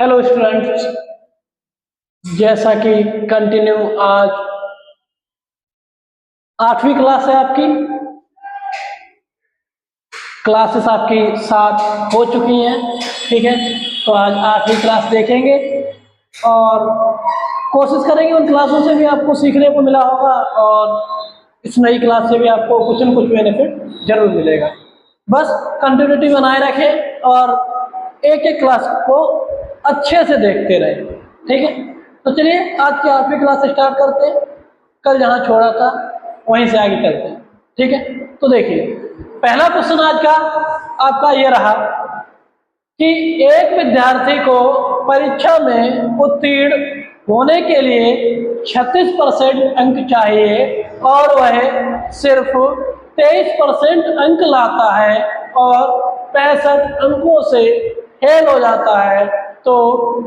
Hello students, जैसा कि continue आज 8वीं क्लास है आपकी। क्लासेस आपकी 7 हो चुकी हैं, ठीक है। तो आज 8वीं क्लास देखेंगे और कोशिश करेंगे उन क्लासों से भी आपको सीखने को मिला होगा और इस नई क्लास से भी आपको कुछ न कुछ बेनिफिट जरूर मिलेगा। बस कंटिन्यूटी बनाए रखें और एक एक क्लास को अच्छे से देखते रहें, ठीक है। तो चलिए आज की 8वीं क्लास स्टार्ट करते हैं। कल जहाँ छोड़ा था वहीं से आगे चलते हैं, ठीक है। तो देखिए, पहला क्वेश्चन आज का आपका ये रहा कि एक विद्यार्थी को परीक्षा में उत्तीर्ण होने के लिए 36% अंक चाहिए और वह सिर्फ 23% अंक लाता है और 65 अंकों से फेल हो जाता है, तो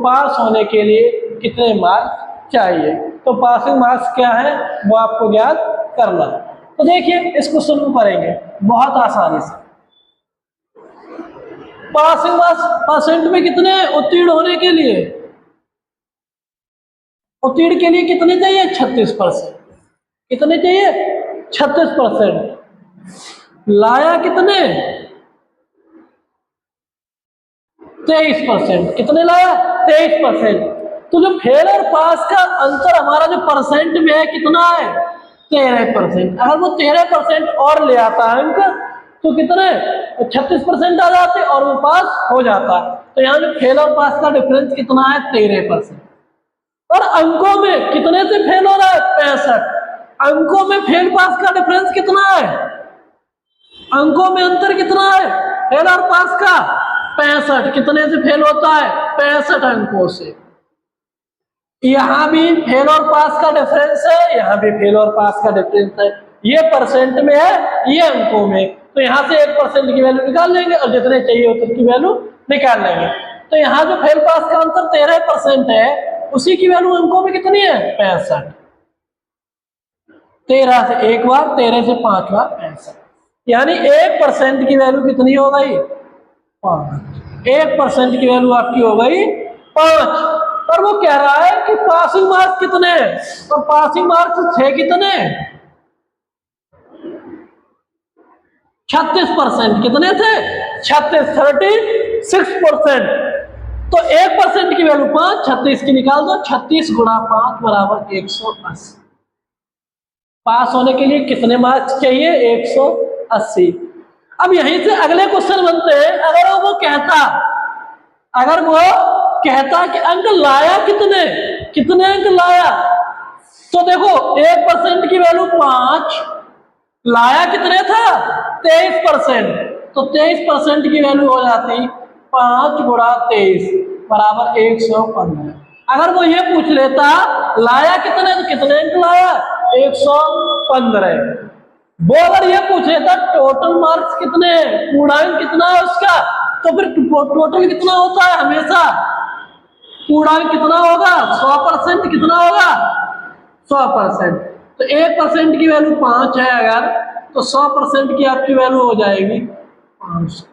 पास होने के लिए कितने मार्क्स चाहिए। तो पासिंग मार्क्स क्या है वो आपको ज्ञात करना। तो देखिए, इस क्वेश्चन को करेंगे बहुत आसानी से। पासिंग मार्क्स परसेंट में कितने उत्तीर्ण होने के लिए, उत्तीर्ण के लिए कितने चाहिए? 36%। कितने चाहिए? 36%। लाया कितने? 23%। कितने लाया? 23%। तो जो फेल और पास का अंतर हमारा जो परसेंट में है कितना है? 13%। अगर वो 13% और ले आता अंक तो कितने? 36% आ जाते और वो पास हो जाता। तो यहाँ जो फेल और पास का डिफरेंस कितना है? 13%। और अंकों में कितने से फेल हो रहा है? 65। अंकों में फेल पास का डिफरेंस कितना है? अंकों में अंतर कितना है फेल और पास का? 65। कितने से फेल होता है? 65 अंकों से। यहां भी फेल और पास का डिफरेंस है, यहां भी फेल और पास का डिफरेंस है। ये परसेंट में है, ये अंकों में। तो यहां से 1% की वैल्यू निकाल लेंगे और जितने चाहिए उतने की वैल्यू निकाल लेंगे। तो यहाँ जो फेल पास का अंतर 13% है, उसी की वैल्यू अंकों में कितनी है? 65। 13 से एक बार, 13 से 5 बार 65। यानी 1% की वैल्यू कितनी हो गई? 5। 1% की वैल्यू आपकी हो गई 5। पर वो कह रहा है कि पासिंग मार्क्स कितने? तो पासिंग मार्क्स थे कितने? 36%। कितने थे? 36% तो 1% की वैल्यू 5, 36 की निकाल दो। 36 गुणा 5 बराबर 180। पास होने के लिए कितने मार्क्स चाहिए? 180। अब यहीं से अगले क्वेश्चन बनते हैं। अगर वो कहता कि अंक लाया कितने, कितने अंक लाया, तो देखो 1% की वैल्यू 5, लाया कितने था? 23%। तो 23% की वैल्यू हो जाती 5 गुणा 23 बराबर 115। अगर वो ये पूछ लेता लाया कितने, तो कितने अंक लाया? 115। वो अगर ये पूछ लेता टोटल मार्क्स कितने, पूर्णांक कितना है उसका, तो फिर टोटल कितना होता है? हमेशा पूर्णांक कितना होगा? 100%। कितना होगा? 100%। तो 1% की वैल्यू 5 है अगर, तो 100% की आपकी वैल्यू हो जाएगी 500।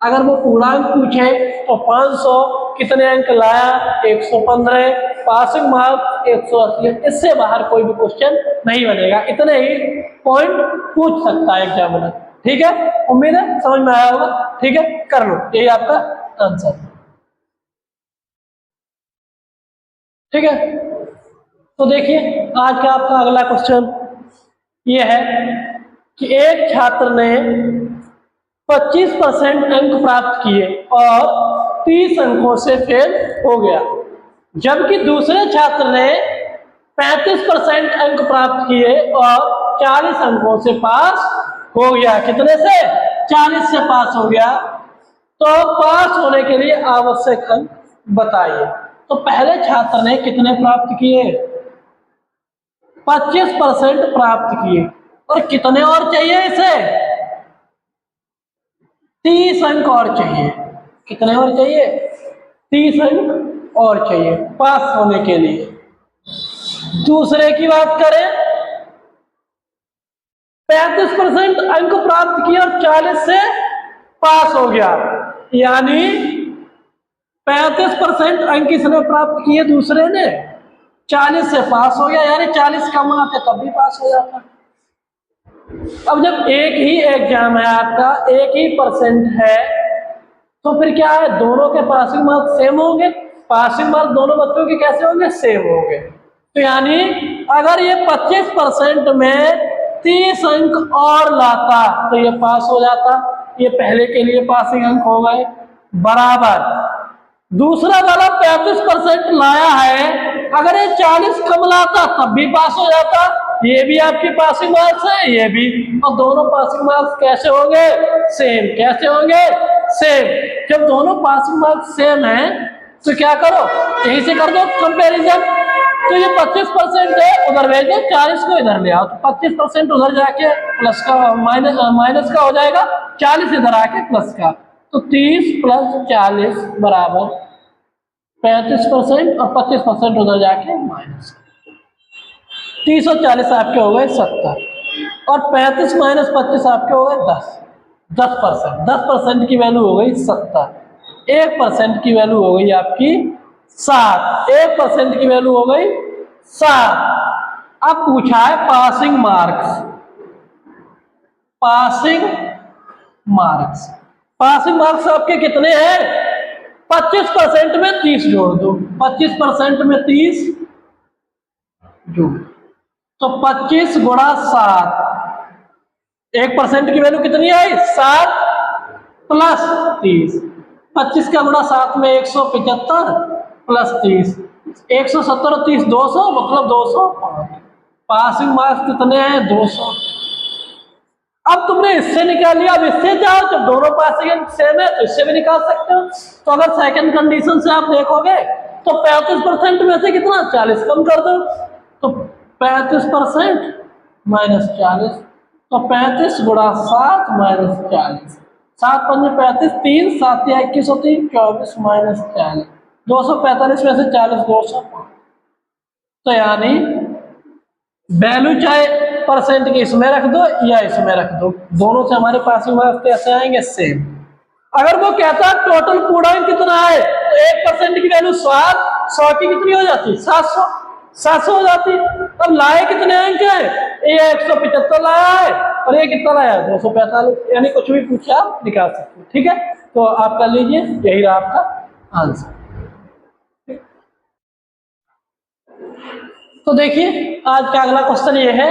अगर वो पूर्णांक पूछे तो 500, कितने अंक लाया? 115। Passing marks 180। इससे बाहर कोई भी क्वेश्चन नहीं बनेगा। इतने ही पॉइंट पूछ सकता है एग्जामिनर, ठीक है। उम्मीद है समझ में आया होगा, ठीक है। कर लो, यही आपका आंसर, ठीक है। तो देखिए, आज का आपका अगला क्वेश्चन ये है कि एक छात्र ने 25% अंक प्राप्त किए और 30 अंकों से फेल हो गया, जबकि दूसरे छात्र ने 35% अंक प्राप्त किए और 40 अंकों से पास हो गया। कितने से? 40 से पास हो गया। तो पास होने के लिए आवश्यक अंक बताइए। तो पहले छात्र ने कितने प्राप्त किए? 25% प्राप्त किए और कितने और चाहिए इसे? 30 अंक और चाहिए। कितने और चाहिए? 30 अंक और चाहिए पास होने के लिए। दूसरे की बात करें, 35% अंक प्राप्त किए और 40 से पास हो गया, यानी 35% अंक किसने प्राप्त किए, दूसरे ने। 40 से पास हो गया, यानी 40 कम आते तब भी पास हो जाता। अब जब एक ही एग्जाम है आपका, एक ही परसेंट है, तो फिर क्या है, दोनों के पासिंग मार्क्स सेम होंगे। पासिंग मार्क्स दोनों बच्चों के कैसे होंगे, सेम होंगे। तो यानी अगर ये 25% में 30 अंक और लाता तो ये पास हो जाता। ये पहले के लिए पासिंग अंक हो गए। बराबर दूसरा वाला 35% लाया है, अगर ये 40 कम लाता तब भी पास हो जाता। ये भी आपके पासिंग मार्क्स है, ये भी, और दोनों पासिंग मार्क्स कैसे होंगे, सेम। कैसे होंगे, सेम। जब दोनों पासिंग मार्क्स सेम है तो क्या करो, यहीं से कर दो कंपैरिजन। तो ये 25% है, उधर भेज दो, 40 को इधर ले आओ, तो 25% उधर जाके प्लस का माइनस का हो जाएगा, 40 इधर आके प्लस का। तो 30 प्लस 40 बराबर 35% और 25% उधर जाके माइनस। 30 और 40 आपके हो गए 70, और 35 माइनस 25 आपके हो गए 10। 10%, 10% की वैल्यू हो गई 70। 1% की वैल्यू हो गई आपकी 7। 1% की वैल्यू हो गई 7। अब पूछा है passing marks. Passing marks, passing marks आपके कितने हैं, 25% में 30 जोड़ दो। 25% में 30 जोड़, तो 25 गुणा 7। 1% की वैल्यू कितनी आई, 7 प्लस 30। 25 का गुणा 7 में 175 प्लस 30, 170 और 30 200, मतलब 205। पासिंग मार्क्स कितने हैं, 200। अब तुमने इससे निकाल लिया, अब इससे जाओ, जब दोनों पासिंग सेम है तो इससे भी निकाल सकते हो। तो अगर सेकंड कंडीशन से आप देखोगे तो 35% में से कितना, 40 कम कर दो, तो 35% माइनस 40, तो 35 गुणा 7 माइनस 40। 7 पंजे 35, 3 7 या 21 होती, 24 माइनस 40, 245 में से 40 205। तो यानी वैल्यू चाहे परसेंट की इसमें रख दो या इसमें रख दो, दोनों से हमारे पास मार्क्स कैसे आएंगे, सेम। अगर वो कहता है टोटल पूर्णांक कितना है, तो 1% की वैल्यू 7, 100 की कितनी हो जाती, 700, 700 हो जाती। अब लाए कितने अंक है, ये 175 लाया है, और ये कितना लाया है, 245। यानी कुछ भी पूछा आप निकाल सकते हो। ठीक है, तो आप कर लीजिए, यही रहा आपका आंसर। तो देखिए आज का अगला क्वेश्चन ये है,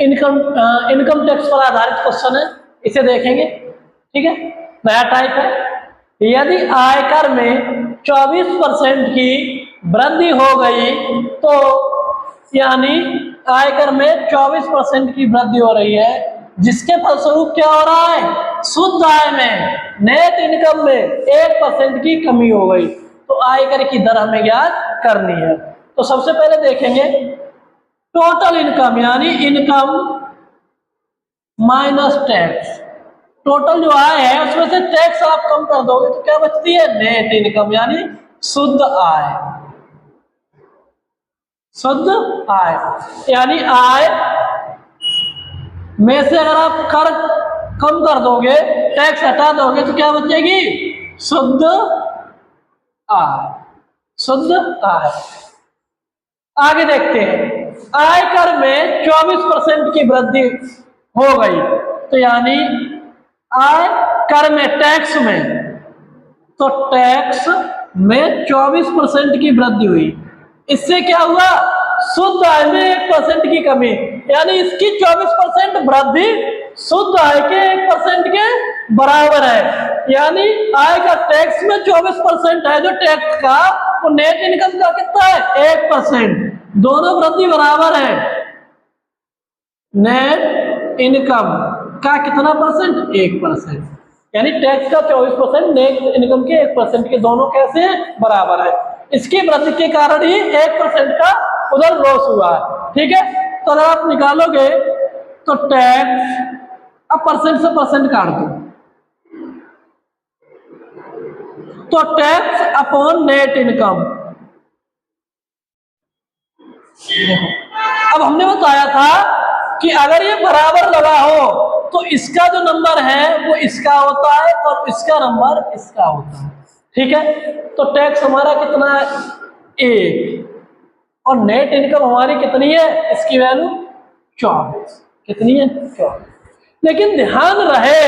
इनकम टैक्स पर आधारित क्वेश्चन है, इसे देखेंगे। ठीक है, नया टाइप है। यदि आयकर में 24% की वृद्धि हो गई, तो यानी आयकर में 24% की वृद्धि हो रही है, जिसके फलस्वरूप क्या हो रहा है, शुद्ध आय में, नेट इनकम में 1% की कमी हो गई। तो आयकर की दर हमें ज्ञात करनी है। तो सबसे पहले देखेंगे टोटल इनकम, यानी इनकम माइनस टैक्स। टोटल जो आय है उसमें से टैक्स आप कम कर दोगे तो क्या बचती है, नेट इनकम, यानी शुद्ध आय। शुद्ध आय यानी आय में से अगर आप कर कम कर दोगे, टैक्स हटा दोगे, तो क्या बचेगी, शुद्ध आय। शुद्ध आय। आगे देखते हैं, आयकर में 24% की वृद्धि हो गई, तो यानी आय कर में, टैक्स में, तो टैक्स में 24% की वृद्धि हुई। इससे क्या हुआ, शुद्ध आय में 1% की कमी, यानी इसकी 24% वृद्धि शुद्ध आय के 1% के बराबर है। यानी आय का टैक्स में 24% है जो टैक्स का, वो नेट इनकम का कितना है, 1%। दोनों वृद्धि बराबर है। नेट इनकम का कितना परसेंट, 1%। यानी टैक्स का 24%, नेट इनकम के 1% के, दोनों कैसे हैं, बराबर है। इसकी वृद्धि के कारण ही 1% का उधर लॉस हुआ है। ठीक है, तो अगर आप निकालोगे तो टैक्स, अब परसेंट से परसेंट काट दो, तो टैक्स अपॉन नेट इनकम। अब हमने बताया था कि अगर ये बराबर लगा हो तो इसका जो नंबर है वो इसका होता है और इसका नंबर इसका होता है। ठीक है, तो टैक्स हमारा कितना है 1, और नेट इनकम हमारी कितनी है, इसकी वैल्यू 24, कितनी है 24। लेकिन ध्यान रहे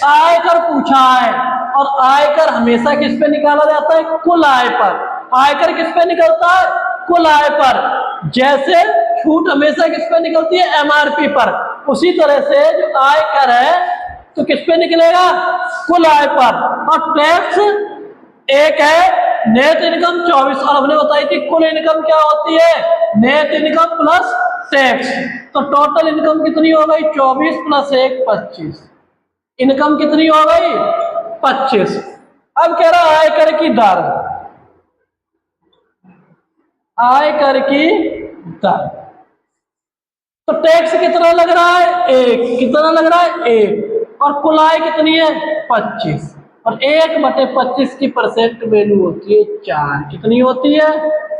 आयकर पूछा है, और आयकर हमेशा किस पे निकाला जाता है, कुल आय पर। आयकर किस पे निकलता है, कुल आय पर। जैसे छूट हमेशा किस पे निकलती है, एमआरपी पर, उसी तरह से जो आयकर है तो किस पे निकलेगा, कुल आय पर। और टैक्स एक है नेट इनकम 24, और हमने बताई थी कुल इनकम क्या होती है, नेट इनकम प्लस टैक्स। तो टोटल इनकम कितनी हो गई 24 प्लस 1 25, इनकम कितनी हो गई 25। अब कह रहा है आयकर की दर, आयकर की दर, तो टैक्स कितना लग रहा है 1, कितना लग रहा है 1, और कुल आय कितनी है 25, और 1/25 की परसेंट वैल्यू होती है 4, कितनी होती है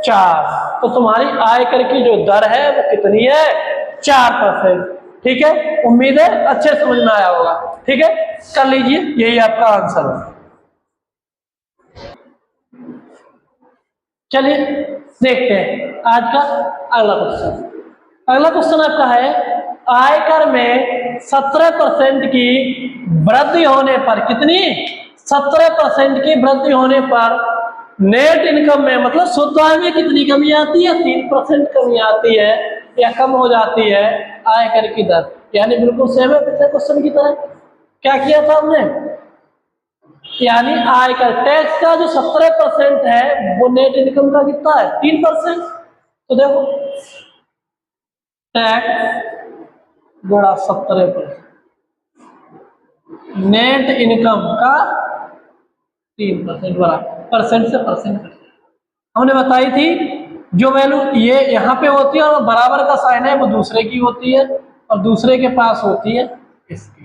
4। तो तुम्हारी आयकर की जो दर है वो कितनी है 4%। ठीक है, उम्मीद है अच्छे समझ में आया होगा। ठीक है, कर लीजिए, यही आपका आंसर है। चलिए देखते हैं आज का अगला क्वेश्चन। अगला क्वेश्चन आपका है आयकर में 17% की वृद्धि होने पर, कितनी 17% की वृद्धि होने पर नेट इनकम में, मतलब शुद्ध आय में कितनी कमी आती है, 3% कमी आती है या कम हो जाती है आयकर की दर। यानी बिल्कुल सेम है पिछले क्वेश्चन की तरह। क्या किया था हमने, यानी आयकर टैक्स का जो 17% है वो नेट इनकम का कितना है 3%। तो देखो टैक्स गुणा 17%, नेट इनकम का 3% बराबर, परसेंट से परसेंट कट। हमने बताई थी जो वैल्यू ये यहाँ पे होती है और बराबर का साइन है वो दूसरे की होती है, और दूसरे के पास होती है इसकी।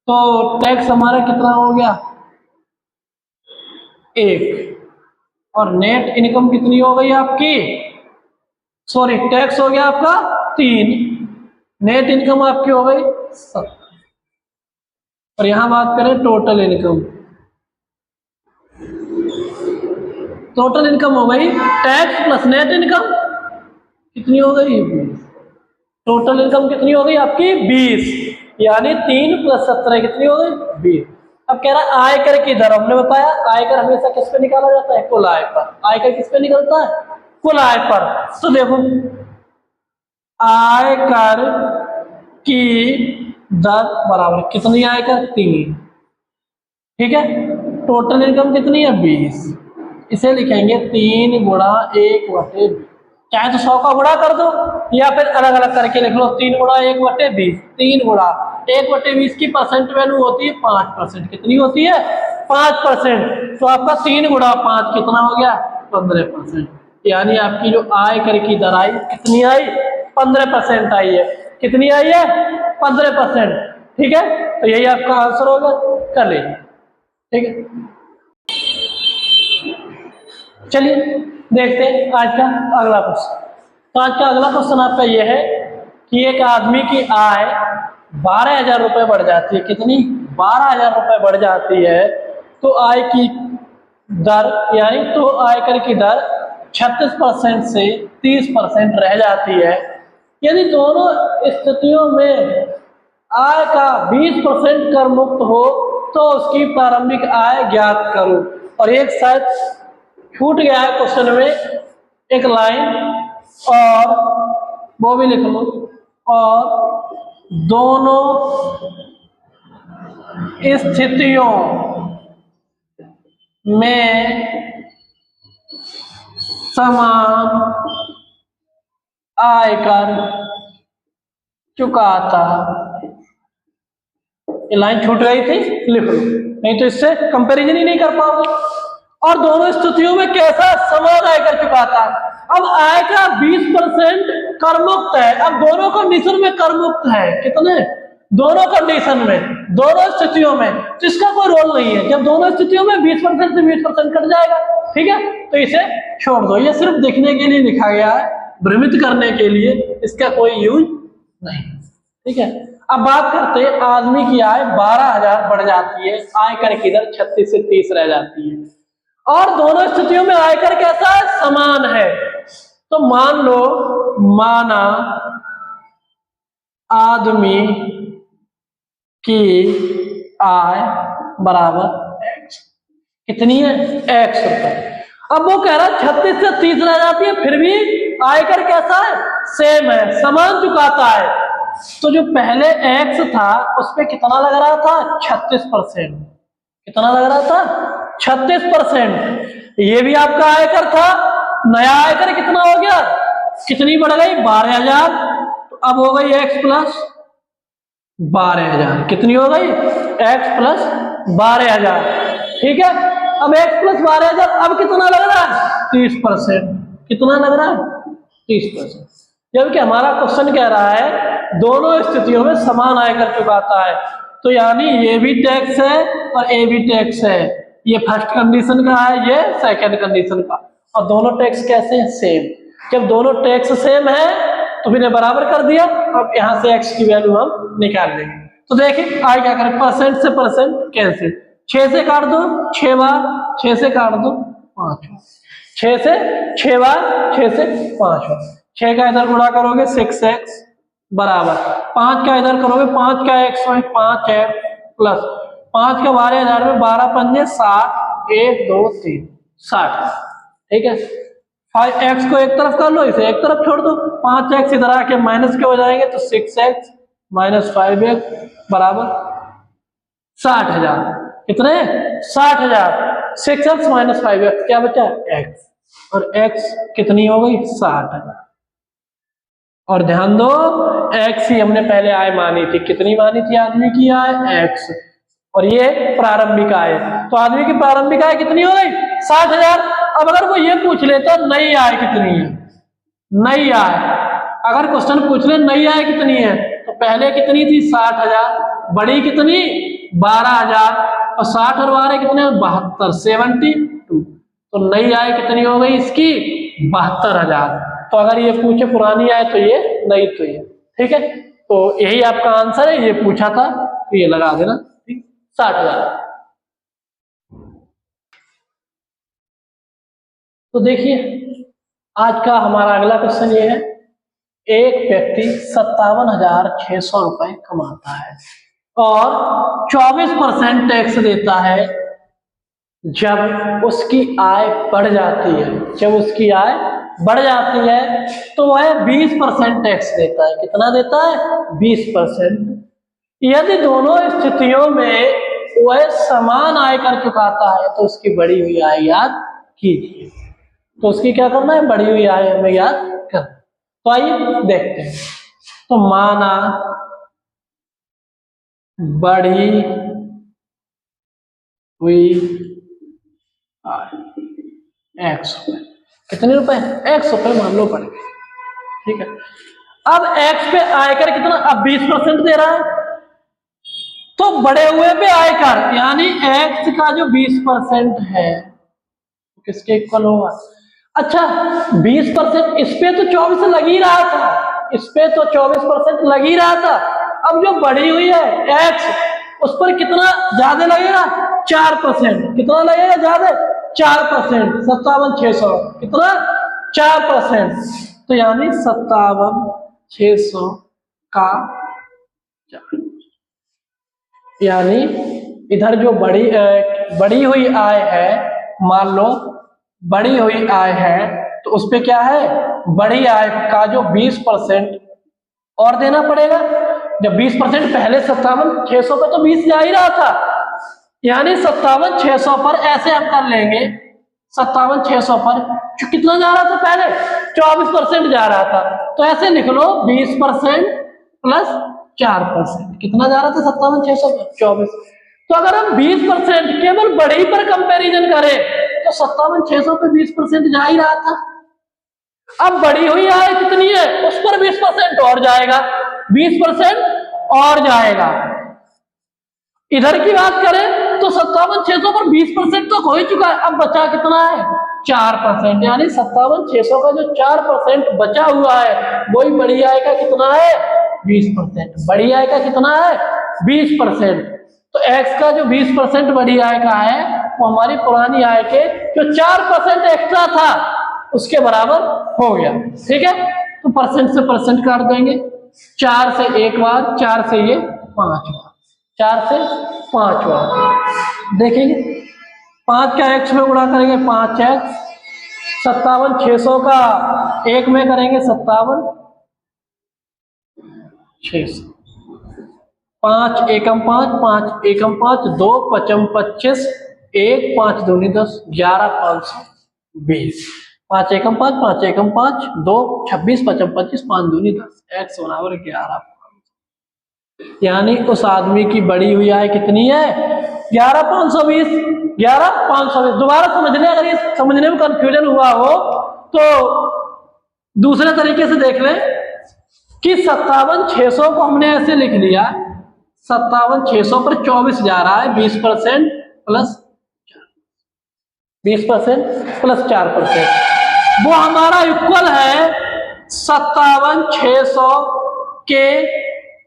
तो टैक्स हमारा कितना हो गया 1, और नेट इनकम कितनी हो गई आपकी, सॉरी टैक्स हो गया आपका 3, नेट इनकम आपकी हो गई 7। और यहां बात करें टोटल इनकम, टोटल इनकम हो गई टैक्स प्लस नेट इनकम कितनी हो गई 20। टोटल इनकम कितनी हो गई आपकी 20, यानी 3 + 17 कितनी हो गई 20। अब कह रहा है आयकर की दर, हमने बताया आयकर हमेशा किस पे निकाला जाता है, कुल आय पर। आयकर किस पे निकलता है, कुल आय पर। तो देखो आयकर की दर बराबर कितनी, आयकर 3, ठीक है, टोटल इनकम कितनी है 20, इसे लिखेंगे 3 × 1/20। चाहे तो 100 का गुणा कर दो या फिर अलग अलग करके लिख लो, 3 × 1/20, 3 × 1/20 की परसेंट वैल्यू होती है 5%, कितनी होती है 5%। तो आपका 3 × 5 कितना हो गया 15%, यानी आपकी जो आयकर की दर आई कितनी आई 15% आई है, कितनी आई है 15%। ठीक है, तो यही आपका आंसर होगा, कर लीजिए। ठीक है, चलिए देखते हैं आज का अगला क्वेश्चन। तो आज का अगला क्वेश्चन आपका यह है कि एक आदमी की आय 12,000 रुपये बढ़ जाती है, कितनी 12,000 रुपये बढ़ जाती है, तो आय की दर यानी तो आयकर की दर 36% से 30% रह जाती है। यदि दोनों स्थितियों में आय का 20% कर मुक्त हो तो उसकी प्रारंभिक आय ज्ञात करो। और एक शायद छूट गया है क्वेश्चन में एक लाइन, और वो भी लिख लो, और दोनों स्थितियों में समान आयकर चुकाता। ये लाइन छूट गई थी, लिख लो, नहीं तो इससे कंपैरिजन ही नहीं कर पाओगे। और दोनों स्थितियों में कैसा समान आयकर चुकाता। अब आय का 20% कर मुक्त है, अब दोनों कंडीशन में कर मुक्त है, कितने दोनों कंडीशन में, दोनों स्थितियों में, तो इसका कोई रोल नहीं है। जब दोनों स्थितियों में 20% से 20% कट जाएगा, ठीक है, तो इसे छोड़ दो। ये सिर्फ देखने के लिए लिखा गया है, भ्रमित करने के लिए, इसका कोई यूज नहीं। ठीक है, अब बात करते हैं आदमी की आय 12,000 बढ़ जाती है, आयकर की दर 36 से 30 रह जाती है। और दोनों स्थितियों में आयकर कैसा है, समान है। तो मान लो माना आदमी की आय बराबर एक्स, कितनी है, एक्स रुपए। अब वो कह रहा है 36 से 30 रह जाती है, फिर भी आयकर कैसा है, सेम है, समान चुकाता है। तो जो पहले एक्स था उस पे कितना लग रहा था, 36%। कितना लग रहा था, 36%। ये भी आपका आयकर था, नया आयकर कितना हो गया, कितनी बढ़ गई, 12,000। तो अब हो गई एक्स प्लस 12,000, कितनी हो गई, एक्स प्लस 12,000। ठीक है, अब एक्स प्लस 12,000, अब कितना लग रहा है, 30%। कितना लग रहा है, 30%। जबकि हमारा क्वेश्चन कह रहा है दोनों स्थितियों में समान आयकर चुकाता है, तो यानी ये भी टैक्स है और ये भी टैक्स है। ये फर्स्ट कंडीशन का है, ये सेकंड कंडीशन का, और दोनों टैक्स कैसे हैं, सेम। जब दोनों टैक्स सेम है तो फिर बराबर कर दिया। अब यहां से एक्स की वैल्यू हम निकाल लेंगे। तो देखिए आगे क्या करें, परसेंट से परसेंट कैंसिल, 6 से काट दो 6 बार, 6 से काट दो 5 बार, 6 से 6 बार, 6 से 5 बार। 6 का इधर गुणा करोगे 6x बराबर 5 का इधर करोगे 5 का x में 5x प्लस 5 का 12,000 में 12 पंजे 60, 1 2 3 60। ठीक है, 5x को एक तरफ कर लो, इसे एक तरफ छोड़ दो, 5x इधर आके माइनस के हो जाएंगे, तो 6x माइनस 5x बराबर 60,000। कितने, 60,000। 6x माइनस 5x क्या बचा, x, और x कितनी हो गई, 60,000। और ध्यान दो x ही हमने पहले आय मानी थी, कितनी मानी थी आदमी की आय, x, और ये प्रारंभिक आय, तो आदमी की प्रारंभिक आय कितनी हो गई, 60,000। अब अगर वो ये पूछ ले तो नई आय कितनी है, नई आय, अगर क्वेश्चन पूछ ले नई आय कितनी है, तो पहले कितनी थी 60,000, बड़ी कितनी 12,000, और 60 और 12 कितने 72, 72। तो नई आय कितनी हो गई इसकी 72,000। तो अगर ये पूछे पुरानी आय तो ये, नई तो ये। ठीक है, तो यही आपका आंसर है, ये पूछा था तो ये लगा देना, ठीक, 60,000। तो देखिए आज का हमारा अगला क्वेश्चन ये है, एक व्यक्ति 57,600 रुपए कमाता है और 24% टैक्स देता है। जब उसकी आय बढ़ जाती है, जब उसकी आय बढ़ जाती है तो वह 20% टैक्स देता है। कितना देता है, 20%। यदि दोनों स्थितियों में वह समान आयकर चुकाता है तो उसकी बढ़ी हुई आय याद कीजिए। तो उसकी क्या करना है, बढ़ी हुई आय हमें याद करना। तो आइए देखते हैं। तो माना बढ़ी हुई आय एक्स रुपए, कितने रुपए, एक्स रुपए मान लो बढ़ गए। ठीक है, अब एक्स पे आयकर कितना, अब 20% दे रहा है, तो बढ़े हुए पे आयकर यानी एक्स का जो 20% है किसके इक्वल होगा। अच्छा 20% इस पे तो 24 लग ही रहा था, इस पे तो 24% लग ही रहा था। अब जो बढ़ी हुई है एक्स, उस पर कितना ज्यादा लगेगा, 4%। कितना लगेगा ज्यादा, 4%। 57,600 कितना, 4%। तो यानी 57,600 का 4, यानी इधर जो बढ़ी हुई आय है, मान लो बढ़ी हुई आय है, तो उस पे क्या है, बढ़ी आय का जो 20% और देना पड़ेगा। जब 20% पहले 57,600 पे तो 20 जा ही रहा था, यानी 57,600 पर ऐसे हम कर लेंगे, 57,600 पर जो कितना जा रहा था पहले, 24% जा रहा था, तो ऐसे लिख लो 20% प्लस 4%। कितना जा रहा था 57,600 पर, 24। तो अगर हम 20% केवल बढ़ी पर कंपैरिजन करें तो 57,600 पे 20% जा ही रहा था। अब बढ़ी हुई आय कितनी है, उस पर 20% और जाएगा, 20% और जाएगा। इधर की बात करें तो 57,600 पर 20% तो हो ही चुका है, अब बचा कितना है, 4%। यानी 57,600 का जो 4% बचा हुआ है वही बढ़ी आय का कितना है, 20%। बढ़ी आय का कितना है, 20%। तो x का जो 20% बड़ी आय का है वो हमारी पुरानी आय के जो 4% एक्स्ट्रा था उसके बराबर हो गया। ठीक है, तो परसेंट से परसेंट काट देंगे, 4 से 1 बार, 4 से ये 5 बार, 4 से 5 बार। देखेंगे 5 का x में गुणा करेंगे 5x, 57,600 का 1 में करेंगे 57, 600, 5 एकम 5, 5 एकम 5, 2 पचम 25, 1 5 दूनी 10, 11 520, 5 एकम 5, 5 एकम 5, 2 26 पचम 25, 5 दूनी 10, x बराबर 11। यानी उस आदमी की बढ़ी हुई आय कितनी है? 11,520, 11,520। दोबारा समझ लें, अगर ये समझने में कंफ्यूजन हुआ हो तो दूसरे तरीके से देख लें कि 57,600 को हमने ऐसे लिख लिया, 57,600 पर 24 जा रहा है, 20% प्लस 20% प्लस 4%, वो हमारा इक्वल है 57,600 के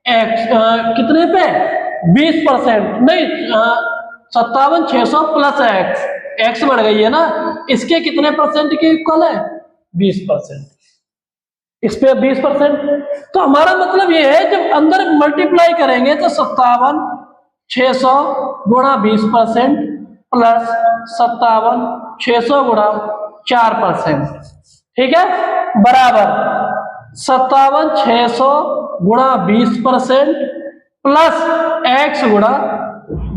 कितने पे? 20%, नहीं 57,600 प्लस एक्स बढ़ गई है ना, इसके कितने परसेंट के इक्वल है? 20%। इस पे 20%, तो हमारा मतलब ये है जब अंदर मल्टीप्लाई करेंगे तो 57,600 गुणा 20% प्लस 57,600 गुणा 4%, ठीक है, बराबर 57,600 गुणा 20% प्लस x गुणा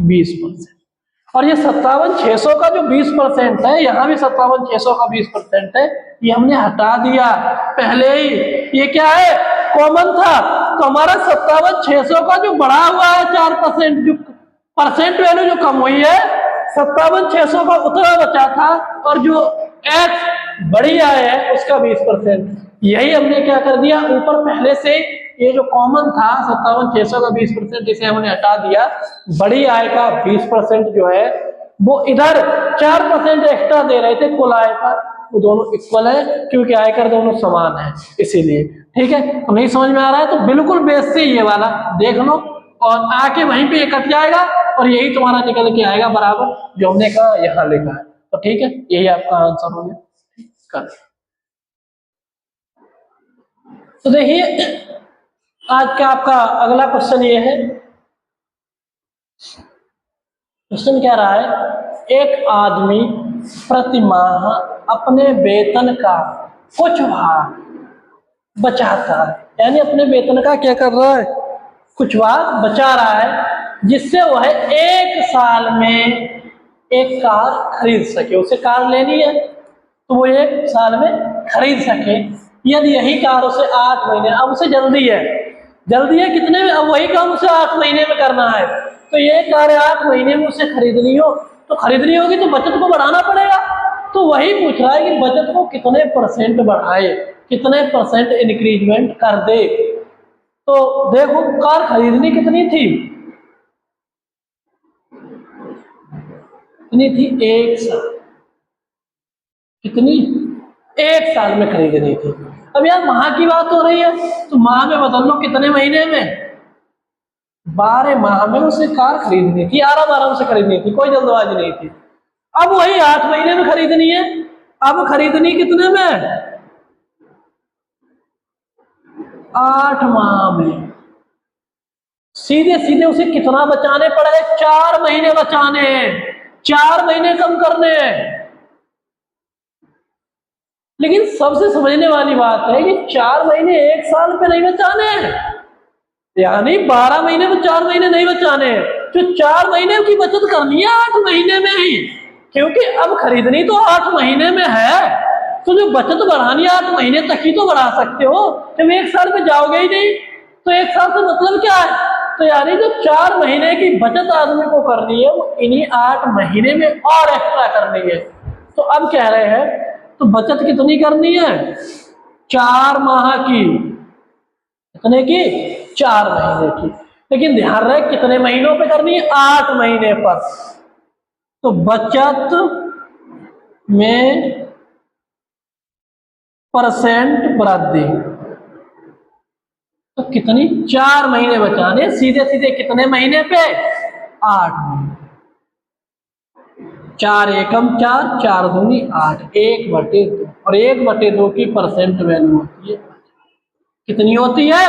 20%। और ये 57,600 का जो 20% है, यहां भी 57,600 का 20% है, ये हमने हटा दिया पहले ही, ये क्या है? कॉमन था। तो हमारा 57,600 का जो बढ़ा हुआ है 4%, जो परसेंट वैल्यू जो कम हुई है, 57,600 का उतना बचा था, और जो x बड़ी आय है उसका 20%, यही हमने क्या कर दिया, ऊपर पहले से ये जो कॉमन था 57,600 का 20%, इसे हमने हटा दिया, बड़ी आय का 20% जो है वो इधर 4% एक्स्ट्रा दे रहे थे कुल आय का, वो दोनों इक्वल है क्योंकि आयकर दोनों समान है, इसीलिए। ठीक है, तो नहीं समझ में आ रहा है तो बिल्कुल बेस से ये वाला देख लो और आके वहीं पे कट जाएगा और यही तुम्हारा निकल के आएगा बराबर जो हमने कहा यहाँ लिखा है। तो ठीक है, यही आपका आंसर हो गया। तो देखिए आज का आपका अगला क्वेश्चन ये है, क्वेश्चन क्या रहा है, एक आदमी प्रति माह अपने वेतन का कुछ भाग बचाता है, यानी अपने वेतन का क्या कर रहा है, कुछ भाग बचा रहा है, जिससे वह 1 साल में एक कार खरीद सके। उसे कार लेनी है तो वो 1 साल में खरीद सके। यदि यही कार उसे 8 महीने, अब उसे जल्दी है कितने में, अब वही काम उसे 8 महीने में करना है, तो ये कार 8 महीने में उसे खरीदनी हो, तो खरीदनी होगी तो बचत को बढ़ाना पड़ेगा। तो वही पूछ रहा है कि बचत को कितने परसेंट बढ़ाए, कितने परसेंट इंक्रीजमेंट कर दे। तो देखो कार खरीदनी कितनी थी, कितनी थी, 1 साल, कितनी, 1 साल में खरीदनी थी। अब यार माह की बात हो रही है तो माह में बदल लो, कितने महीने में, 12 माह में उसे कार खरीदनी थी, आराम से खरीदनी थी, कोई जल्दबाजी नहीं थी। अब वही 8 महीने में खरीदनी है, अब खरीदनी कितने में, 8 माह में। सीधे सीधे उसे कितना बचाने पड़े, 4 महीने बचाने हैं, 4 महीने कम करने हैं। लेकिन सबसे समझने वाली बात है कि 4 महीने 1 साल पे नहीं बचाने हैं, यानी 12 महीने में 4 महीने नहीं बचाने हैं, जो 4 महीने की बचत करनी है 8 महीने में ही, क्योंकि अब खरीदनी तो 8 महीने में है, तो जो बचत बढ़ानी है 8 महीने तक ही तो बढ़ा सकते हो, जब 1 साल में जाओगे ही नहीं तो 1 साल से मतलब क्या है। तो यानी जो 4 महीने की बचत आदमी को करनी है वो इन्हीं 8 महीने में और एक्स्ट्रा करनी है। तो अब कह रहे हैं तो बचत कितनी करनी है, 4 माह की, कितने की, 4 महीने की, लेकिन ध्यान रहे कितने महीनों पे करनी है, 8 महीने पर। तो बचत में परसेंट वृद्धि, तो कितनी, 4 महीने बचाने, सीधे सीधे कितने महीने पे, 8 महीने। 4 एकम 4, 4 दूनी 8, 1/2। और 1/2 की परसेंट वैल्यू होती है, कितनी होती है?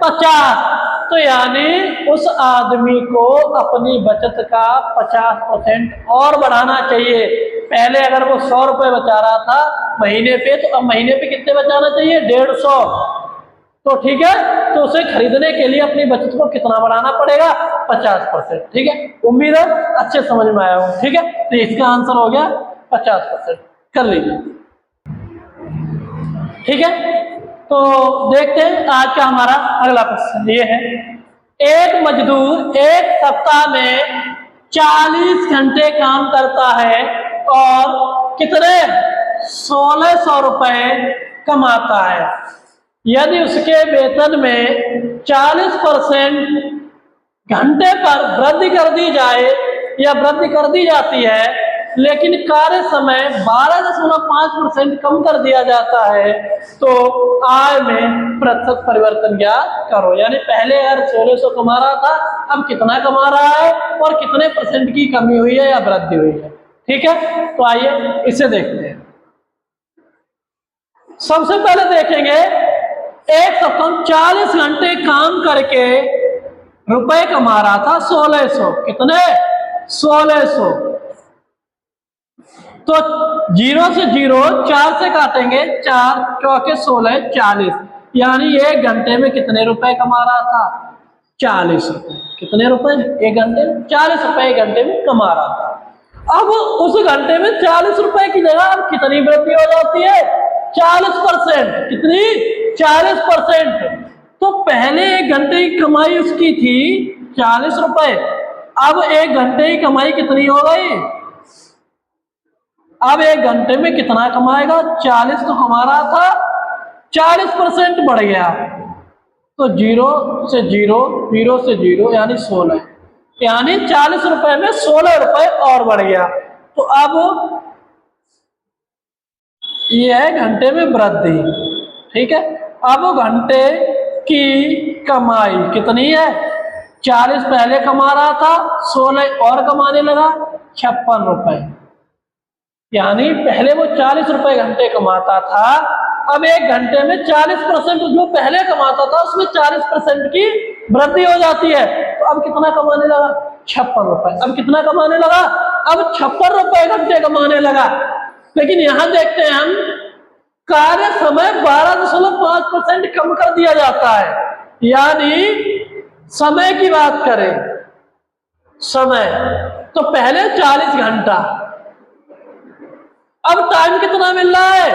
50। तो यानी उस आदमी को अपनी बचत का 50% और बढ़ाना चाहिए। पहले अगर वो 100 रुपए बचा रहा था महीने पे, तो अब महीने पे कितने बचाना चाहिए? 150। तो ठीक है, तो उसे खरीदने के लिए अपनी बचत को कितना बढ़ाना पड़ेगा? 50%। ठीक है, उम्मीद है अच्छे समझ में आया हो। ठीक है, तो इसका आंसर हो गया 50%। कर लीजिए। ठीक है, तो देखते हैं आज का हमारा अगला प्रश्न ये है, एक मजदूर एक सप्ताह में 40 घंटे काम करता है और कितने? 1600 रुपए कमाता है। यदि उसके वेतन में 40% घंटे पर वृद्धि कर दी जाए या वृद्धि कर दी जाती है, लेकिन कार्य समय 12.5% कम कर दिया जाता है, तो आय में प्रतिशत परिवर्तन ज्ञात करो। यानी पहले अगर 1600 कमा रहा था, अब कितना कमा रहा है और कितने % की कमी हुई है या वृद्धि हुई है। ठीक है, तो आइए इसे देखते हैं। सबसे पहले देखेंगे, एक सप्ताह 40 घंटे काम करके रुपए कमा रहा था 1600। कितने? 1600। तो 0 से 0, 4 से काटेंगे, 4 चौके 16, 40। यानी 1 घंटे में कितने रुपए कमा रहा था? 40 रुपए। कितने रुपए? 1 घंटे में 40 रुपए 1 घंटे में कमा रहा था। अब उस घंटे में 40 रुपए की जगह अब कितनी वृद्धि हो जाती है? 40%। कितनी? 40%। तो पहले 1 घंटे की कमाई उसकी थी 40 रुपए, अब 1 घंटे की कमाई कितनी हो गई? अब 1 घंटे में कितना कमाएगा? 40 तो कमा रहा था, 40% बढ़ गया। तो 0 से 0, 0 से 0 यानी 16, यानी 40 रुपए में 16 रुपए और बढ़ गया। तो अब ये है घंटे में वृद्धि। ठीक है, अब घंटे की कमाई कितनी है? 40 पहले कमा रहा था, 16 और कमाने लगा, 56 रुपए। यानी पहले वो 40 रुपए घंटे कमाता था, अब 1 घंटे में 40% जो पहले कमाता था उसमें 40% की वृद्धि हो जाती है। तो अब कितना कमाने लगा? 56 रुपए। अब कितना कमाने लगा? अब 56 रुपए घंटे कमाने लगा। लेकिन यहां देखते हैं हम, कार्य समय 12.5% कम कर दिया जाता है। यानी समय की बात करें, समय तो पहले 40 घंटा, अब टाइम कितना मिल रहा है?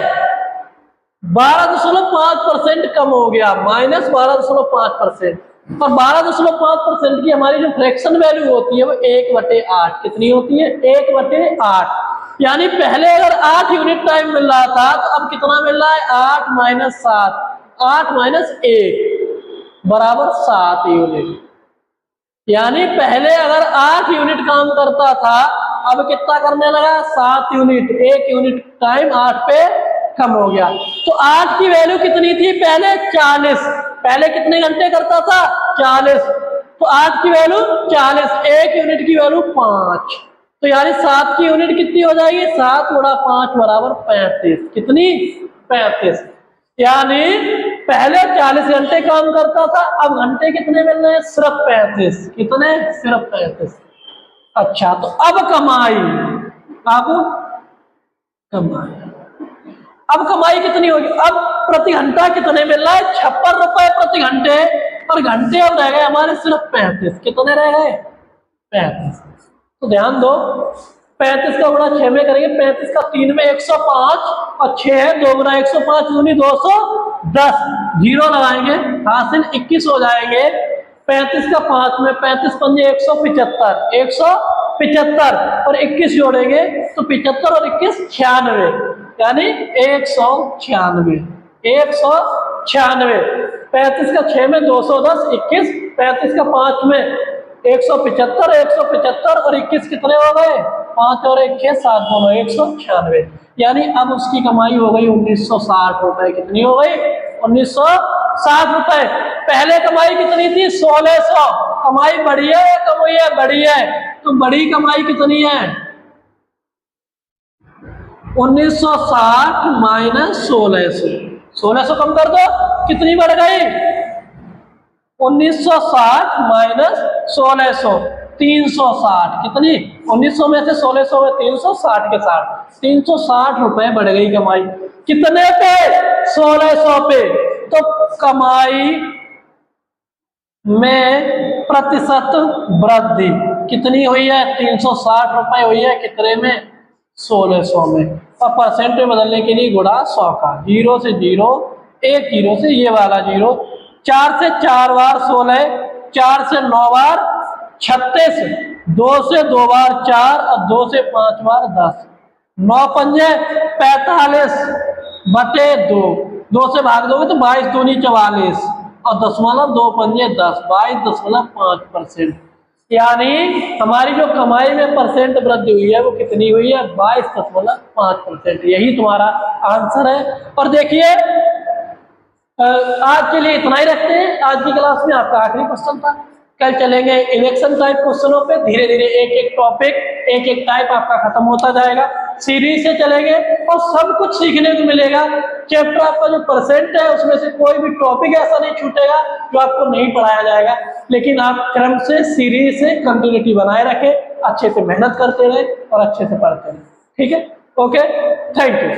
12.5% कम हो गया, -12.5%। और 12.5% की हमारी जो फ्रैक्शन वैल्यू होती है वो 1/8। कितनी होती है? 1/8। यानी पहले अगर 8 यूनिट टाइम मिल रहा था, तो अब कितना मिल रहा है? 8 - 7, 8 - 1 बराबर 7 यूनिट। यानी पहले अगर 8 यूनिट काम करता था, अब कितना करने लगा? 7 यूनिट। 1 यूनिट टाइम 8 पे कम हो गया। तो 8 की वैल्यू कितनी थी? पहले 40। पहले कितने घंटे करता था? 40। तो 8 की वैल्यू 40, 1 यूनिट की वैल्यू 5। तो यानी 7 की यूनिट कितनी हो जाएगी? 7 × 5 बराबर 35। कितनी? 35। यानी पहले 40 घंटे काम करता था, अब घंटे कितने मिल रहे हैं? सिर्फ 35। कितने? सिर्फ 35। अच्छा, तो अब कमाई, अब कमाई कितनी होगी? अब प्रति घंटा कितने मिल रहा है? 56 रुपए प्रति घंटे। और घंटे अब रह गए हमारे सिर्फ 35। कितने रह गए? 35। तो ध्यान दो, 35 का गुणा 6 में करेंगे, 35 का 3 में 105 और 6 है 2 × 105 दूनी 210। 0 लगाएंगे, हासिल 21 हो जाएंगे। 35 का 5 में 35 × 5 = 175, 175 और 21 जोड़ेंगे तो 75 और 21 96, यानी 196। 196। 35 का 6 में 210, 21, 35 का 5 में 175, 175 और 21 कितने हो गए? 5 और 1 6, 7 दोनों 196। यानी अब उसकी कमाई हो गई 1960 रुपए। कितनी हो गई? 1960 रुपए। पहले कमाई कितनी थी? 1600। कमाई बढ़ी है या कम हुई है? बढ़ी है। तो बड़ी कमाई कितनी है? 1960 माइनस 1600। 1600 कम कर दो, कितनी बढ़ गई? 1960 माइनस 1600, 360। कितनी? 1900 में से 1600 में 360 के साथ 360 रुपए बढ़ गई कमाई। कितने पे? 1600 पे। तो कमाई में प्रतिशत वृद्धि कितनी हुई है? 360 रुपए हुई है। कितने में? 1600 में। और परसेंट में बदलने के लिए गुणा 100 का, 0 से 0, एक 0 से ये वाला 0, 4 से 4 बार 16, 4 से 9 बार 36, 2 से 2 बार 4 और 2 से 5 बार 10, 9 पंजे 45 बटे 2, 2 से भाग दोगे तो 22 दूनी 44 और 0.2 पंजे 10, 22.5%। यानी हमारी जो कमाई में परसेंट वृद्धि हुई है वो कितनी हुई है? 22.5%। यही तुम्हारा आंसर है। और देखिए आज के लिए इतना ही रखते हैं। आज की क्लास में आपका आखिरी क्वेश्चन था। कल चलेंगे इलेक्शन टाइप क्वेश्चनों पे। धीरे धीरे एक एक टॉपिक, एक एक टाइप आपका खत्म होता जाएगा। सीरीज से चलेंगे और सब कुछ सीखने को मिलेगा। चैप्टर आपका जो परसेंट है उसमें से कोई भी टॉपिक ऐसा नहीं छूटेगा जो आपको नहीं पढ़ाया जाएगा। लेकिन आप क्रम से, सीरीज से कंटिन्यूटी बनाए रखें, अच्छे से मेहनत करते रहे और अच्छे से पढ़ते रहे। ठीक है? Okay, thank you.